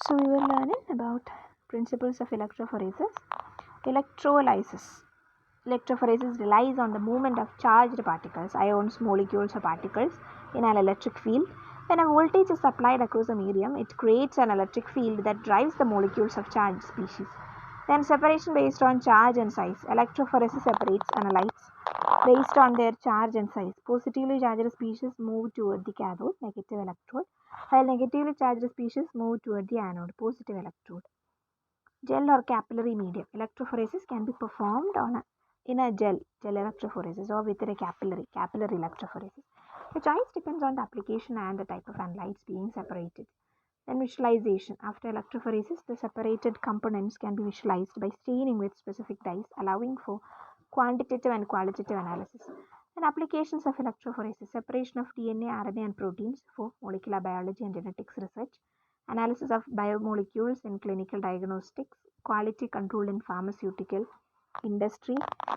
So we were learning about principles of electrophoresis. Electrolysis. Electrophoresis relies on the movement of charged particles, ions, molecules, or particles in an electric field. When a voltage is applied across a medium, it creates an electric field that drives the molecules of charged species. Then separation based on charge and size. Electrophoresis separates analytes based on their charge and size. Positively charged species move toward the cathode, negative electrode, while negatively charged species move toward the anode, positive electrode. Gel or capillary medium. Electrophoresis can be performed in a gel electrophoresis, or with a capillary electrophoresis. The choice depends on the application and the type of analytes being separated. Then visualization. After electrophoresis, the separated components can be visualized by staining with specific dyes, allowing for quantitative and qualitative analysis. And applications of electrophoresis: separation of DNA, RNA, and proteins for molecular biology and genetics research, analysis of biomolecules in clinical diagnostics, quality control in pharmaceutical industry,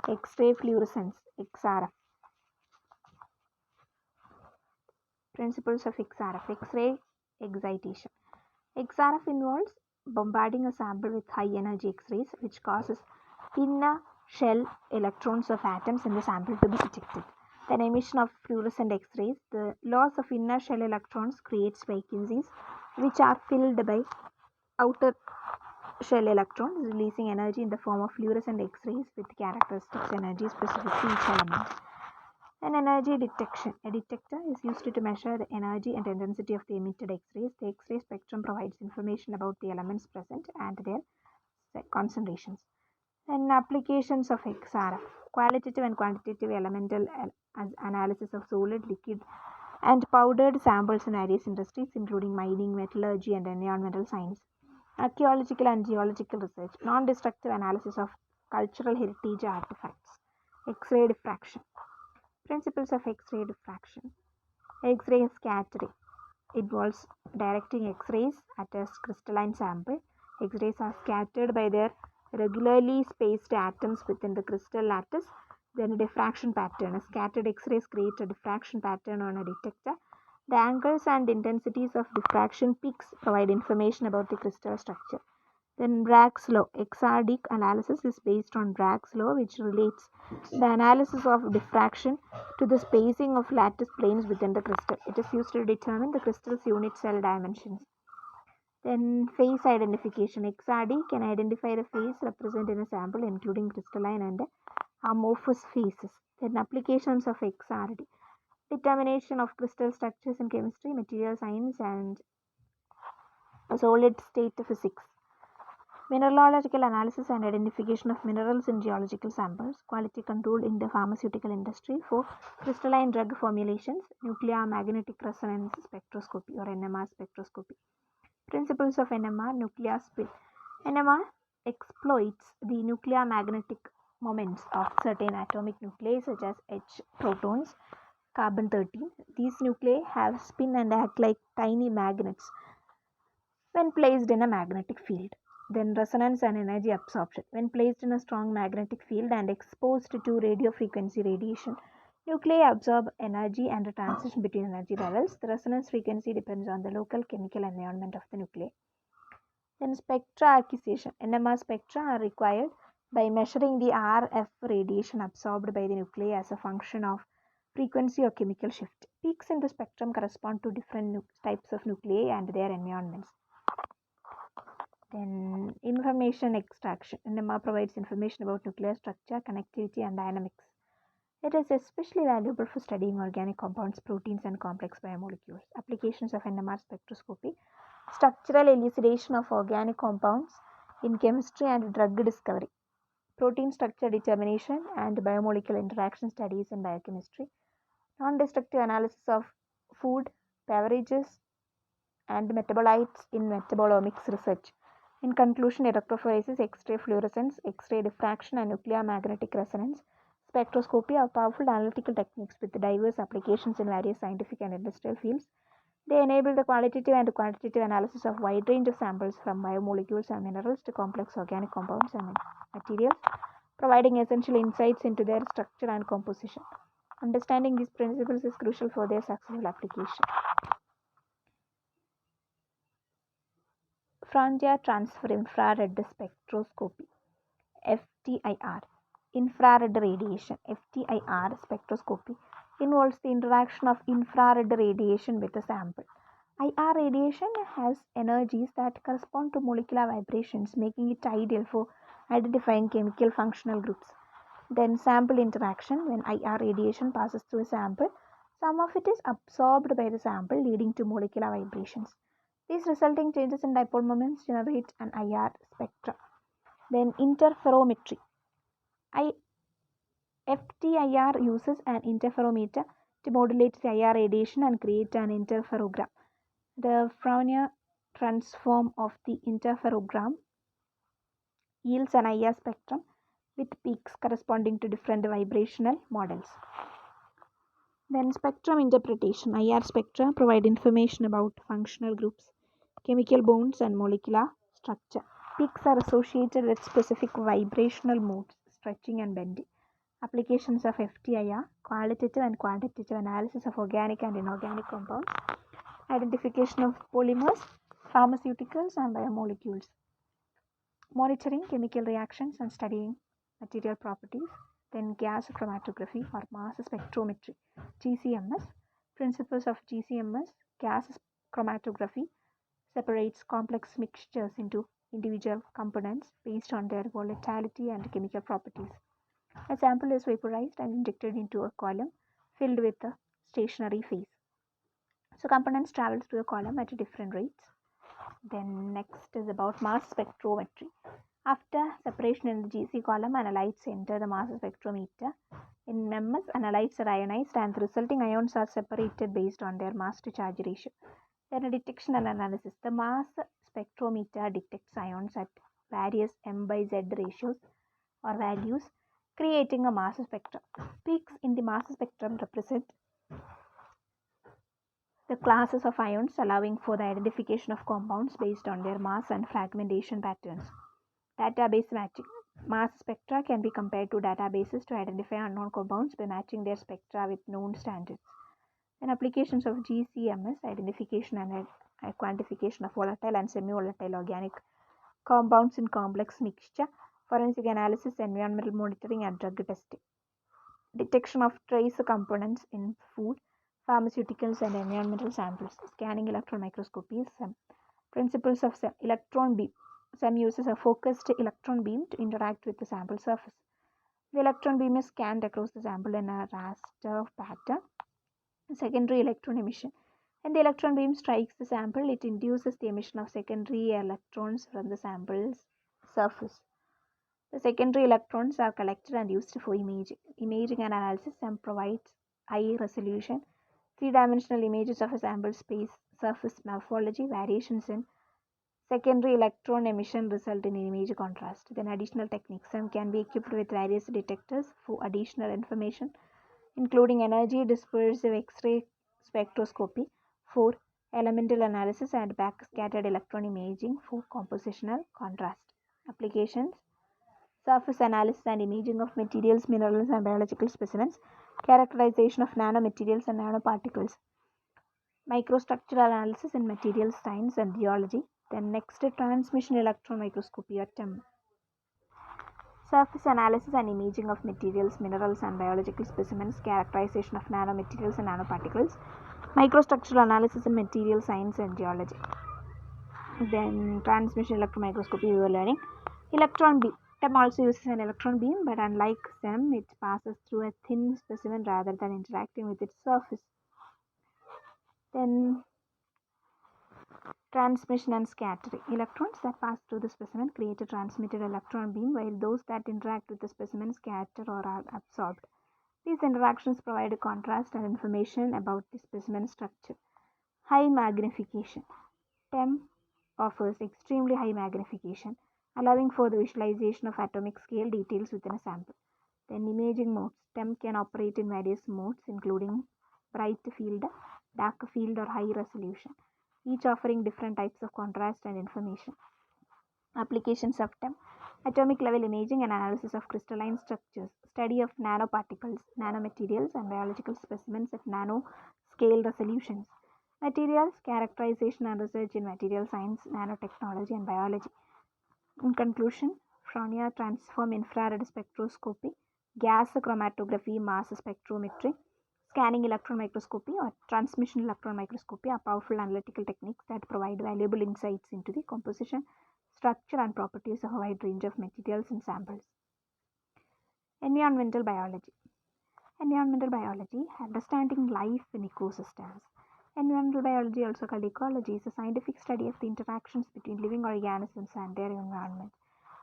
X-ray fluorescence, XRF. Principles of XRF. X-ray excitation. XRF involves bombarding a sample with high energy X-rays, which causes inner shell electrons of atoms in the sample to be ejected. Then emission of fluorescent X-rays. The loss of inner shell electrons creates vacancies, which are filled by outer shell electrons, releasing energy in the form of fluorescent X-rays with characteristics energy specific to each element. An energy detection. A detector is used to measure the energy and intensity of the emitted X-rays. The X-ray spectrum provides information about the elements present and their concentrations. And applications of XRF. Qualitative and quantitative elemental analysis of solid, liquid, and powdered samples in various industries, including mining, metallurgy, and environmental science. Archaeological and geological research. Non-destructive analysis of cultural heritage artifacts. X-ray diffraction. Principles of X-ray diffraction. X-ray scattering involves directing X-rays at a crystalline sample. X-rays are scattered by their regularly spaced atoms within the crystal lattice. Then a diffraction pattern. Scattered X-rays create a diffraction pattern on a detector. The angles and intensities of diffraction peaks provide information about the crystal structure. Then Bragg's law. XRD analysis is based on Bragg's law, which relates the analysis of diffraction to the spacing of lattice planes within the crystal. It is used to determine the crystal's unit cell dimensions. Then phase identification. XRD can identify the phase represented in a sample, including crystalline and amorphous phases. Then applications of XRD. Determination of crystal structures in chemistry, material science, and solid state physics. Mineralogical analysis and identification of minerals in geological samples. Quality control in the pharmaceutical industry for crystalline drug formulations. Nuclear magnetic resonance spectroscopy, or NMR spectroscopy. Principles of NMR. Nuclear spin. NMR exploits the nuclear magnetic moments of certain atomic nuclei, such as H protons, carbon-13. These nuclei have spin and act like tiny magnets when placed in a magnetic field. Then resonance and energy absorption. When placed in a strong magnetic field and exposed to radio frequency radiation, nuclei absorb energy and transition between energy levels. The resonance frequency depends on the local chemical environment of the nuclei. Then spectra acquisition. NMR spectra are required by measuring the RF radiation absorbed by the nuclei as a function of frequency or chemical shift. Peaks in the spectrum correspond to different types of nuclei and their environments. Then information extraction. NMR provides information about nuclear structure, connectivity, and dynamics. It is especially valuable for studying organic compounds, proteins, and complex biomolecules. Applications of NMR spectroscopy. Structural elucidation of organic compounds in chemistry and drug discovery. Protein structure determination and biomolecular interaction studies in biochemistry. Non-destructive analysis of food, beverages, and metabolites in metabolomics research. In conclusion, electrophoresis, X-ray fluorescence, X-ray diffraction, and nuclear magnetic resonance spectroscopy are powerful analytical techniques with diverse applications in various scientific and industrial fields. They enable the qualitative and quantitative analysis of a wide range of samples, from biomolecules and minerals to complex organic compounds and materials, providing essential insights into their structure and composition. Understanding these principles is crucial for their successful application. Frontier Transfer Infrared Spectroscopy FTIR. Infrared radiation FTIR spectroscopy involves the interaction of infrared radiation with a sample. IR radiation has energies that correspond to molecular vibrations, making it ideal for identifying chemical functional groups. Then sample interaction. When IR radiation passes through a sample, some of it is absorbed by the sample, leading to molecular vibrations. These resulting changes in dipole moments generate an IR spectra. Then interferometry. FTIR uses an interferometer to modulate the IR radiation and create an interferogram. The Fourier transform of the interferogram yields an IR spectrum with peaks corresponding to different vibrational models. Then spectrum interpretation. IR spectra provide information about functional groups, chemical bonds, and molecular structure. Peaks are associated with specific vibrational modes, stretching and bending. Applications of FTIR: qualitative and quantitative analysis of organic and inorganic compounds, identification of polymers, pharmaceuticals, and biomolecules, monitoring chemical reactions and studying material properties. Then gas chromatography or mass spectrometry, GCMS. Principles of GCMS: gas chromatography separates complex mixtures into individual components based on their volatility and chemical properties. A sample is vaporized and injected into a column filled with a stationary phase. So components travel through the column at different rates. Then next is about mass spectrometry. After separation in the GC column, analytes enter the mass spectrometer. In MS, analytes are ionized and the resulting ions are separated based on their mass to charge ratio. Then a detection and analysis. The mass spectrometer detects ions at various m/z ratios or values, creating a mass spectrum. Peaks in the mass spectrum represent the classes of ions, allowing for the identification of compounds based on their mass and fragmentation patterns. Database matching. Mass spectra can be compared to databases to identify unknown compounds by matching their spectra with known standards. Then applications of GCMS: identification and quantification of volatile and semi-volatile organic compounds in complex mixture, forensic analysis, environmental monitoring, and drug testing. Detection of trace components in food, pharmaceuticals, and environmental samples. Scanning electron microscopy. Some principles of electron beam. SEM uses a focused electron beam to interact with the sample surface. The electron beam is scanned across the sample in a raster pattern. Secondary electron emission. When the electron beam strikes the sample, it induces the emission of secondary electrons from the sample's surface. The secondary electrons are collected and used for imaging. Imaging and analysis. SEM provides high resolution, three-dimensional images of a sample space surface morphology. Variations in secondary electron emission result in image contrast. Then additional techniques. SEM can be equipped with various detectors for additional information, including energy dispersive X-ray spectroscopy for elemental analysis and backscattered electron imaging for compositional contrast. Applications: surface analysis and imaging of materials, minerals, and biological specimens, characterization of nanomaterials and nanoparticles, microstructural analysis in materials science and geology. Then next, transmission electron microscopy or TEM. Surface analysis and imaging of materials, minerals, and biological specimens, characterization of nanomaterials and nanoparticles, microstructural analysis in materials science and geology. Then transmission electron microscopy we were learning. Electron beam. TEM also uses an electron beam, but unlike SEM, it passes through a thin specimen rather than interacting with its surface. Then transmission and scattering. Electrons that pass through the specimen create a transmitted electron beam, while those that interact with the specimen scatter or are absorbed. These interactions provide a contrast and information about the specimen structure. High magnification. TEM offers extremely high magnification, allowing for the visualization of atomic scale details within a sample. Then imaging modes. TEM can operate in various modes, including bright field, dark field, or high resolution, each offering different types of contrast and information. Applications of TEM: atomic level imaging and analysis of crystalline structures, study of nanoparticles, nanomaterials, and biological specimens at nanoscale resolutions, Materials, characterization and research in material science, nanotechnology and biology. In conclusion, Fourier transform infrared spectroscopy, gas chromatography, mass spectrometry, scanning electron microscopy or transmission electron microscopy are powerful analytical techniques that provide valuable insights into the composition, structure and properties of a wide range of materials and samples. Environmental biology. Environmental biology, understanding life in ecosystems. Environmental biology, also called ecology, is a scientific study of the interactions between living organisms and their environment.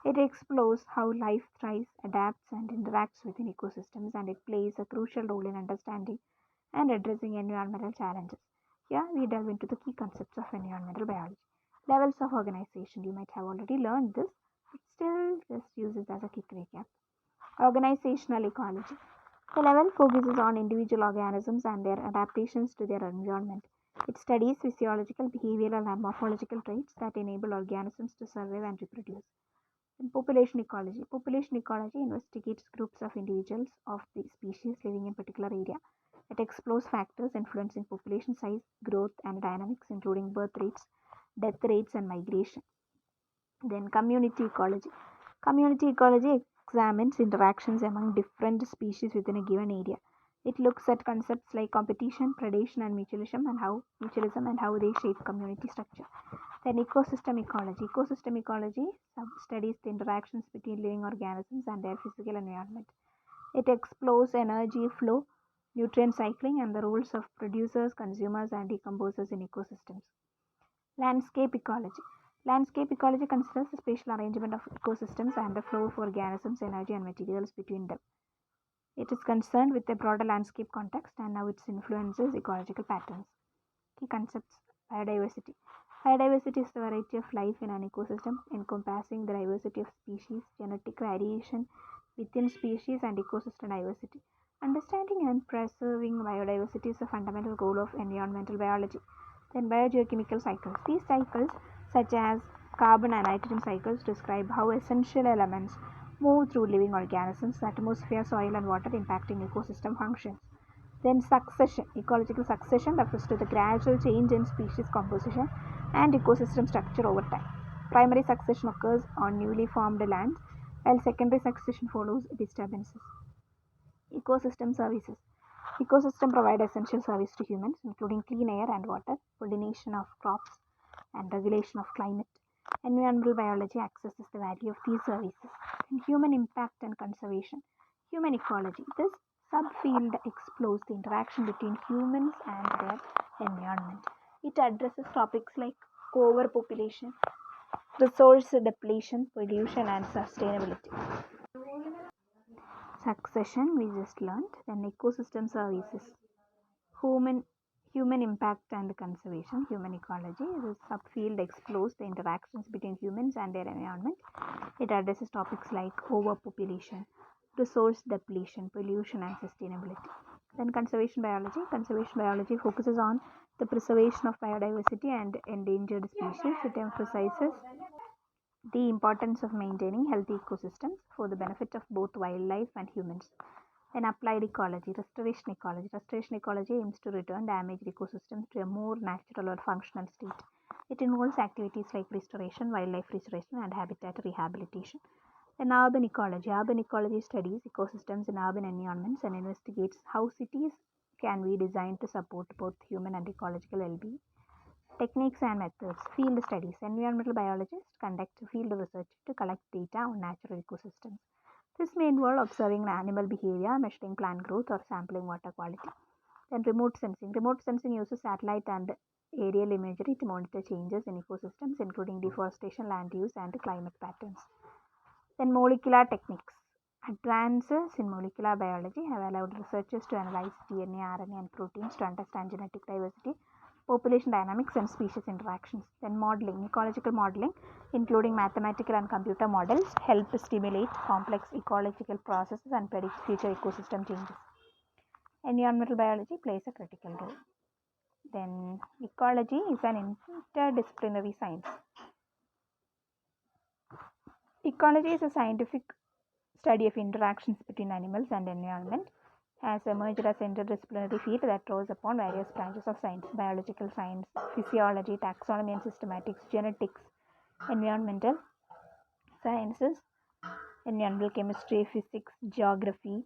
It explores how life thrives, adapts, and interacts within ecosystems, and it plays a crucial role in understanding and addressing environmental challenges. Here, we delve into the key concepts of environmental biology. Levels of organization. You might have already learned this, but still just use it as a quick recap. Organizational ecology. The level focuses on individual organisms and their adaptations to their environment. It studies physiological, behavioral, and morphological traits that enable organisms to survive and reproduce. In population ecology. Population ecology investigates groups of individuals of the species living in a particular area. It explores factors influencing population size, growth, and dynamics, including birth rates, death rates, and migration. Then community ecology. Community ecology examines interactions among different species within a given area. It looks at concepts like competition, predation, and mutualism and how they shape community structure. Then ecosystem ecology. Ecosystem ecology studies the interactions between living organisms and their physical environment. It explores energy flow, nutrient cycling, and the roles of producers, consumers, and decomposers in ecosystems. Landscape ecology. Landscape ecology considers the spatial arrangement of ecosystems and the flow of organisms, energy, and materials between them. It is concerned with a broader landscape context and how it influences ecological patterns. Key concepts. Biodiversity. Biodiversity is the variety of life in an ecosystem, encompassing the diversity of species, genetic variation within species, and ecosystem diversity. Understanding and preserving biodiversity is a fundamental goal of environmental biology. Then biogeochemical cycles. These cycles, such as carbon and nitrogen cycles, describe how essential elements move through living organisms, atmosphere, soil, and water, impacting ecosystem functions. Then succession. Ecological succession refers to the gradual change in species composition and ecosystem structure over time. Primary succession occurs on newly formed lands, while secondary succession follows disturbances. Ecosystem services. Ecosystem provide essential service to humans, including clean air and water, pollination of crops, and regulation of climate. Environmental biology assesses the value of these services. And human impact and conservation. Human ecology. This subfield explores the interaction between humans and their environment. It addresses topics like overpopulation, resource depletion, pollution, and sustainability. Succession we just learned. Then ecosystem services. Human Human impact and conservation. Human ecology. This subfield explores the interactions between humans and their environment. It addresses topics like overpopulation, resource depletion, pollution, and sustainability. Then conservation biology. Conservation biology focuses on the preservation of biodiversity and endangered species. It emphasizes the importance of maintaining healthy ecosystems for the benefit of both wildlife and humans. Then applied ecology, restoration ecology. Restoration ecology aims to return damaged ecosystems to a more natural or functional state. It involves activities like restoration, wildlife restoration, and habitat rehabilitation. Then urban ecology. Urban ecology studies ecosystems in urban environments and investigates how cities can be designed to support both human and ecological well-being. Techniques and methods. Field studies. Environmental biologists conduct field research to collect data on natural ecosystems. This may involve observing animal behavior, measuring plant growth, or sampling water quality. Then remote sensing. Remote sensing uses satellite and aerial imagery to monitor changes in ecosystems, including deforestation, land use, and climate patterns. Then molecular techniques. Advances in molecular biology have allowed researchers to analyze DNA, RNA, and proteins to understand genetic diversity, population dynamics, and species interactions. Then modeling. Ecological modeling, including mathematical and computer models, help stimulate complex ecological processes and predict future ecosystem changes. Environmental biology plays a critical role. Then ecology is an interdisciplinary science. Ecology is a scientific study of interactions between animals and environment. has emerged as an interdisciplinary field that draws upon various branches of science: biological science, physiology, taxonomy and systematics, genetics, environmental sciences, environmental chemistry, physics, geography,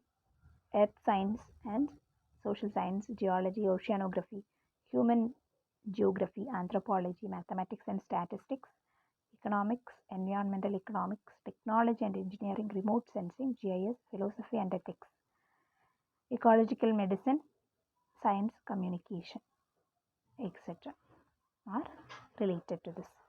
earth science and social science, geology, oceanography, human geography, anthropology, mathematics and statistics, economics, environmental economics, technology and engineering, remote sensing, GIS, philosophy and ethics, ecological medicine, science, communication, etc. are related to this.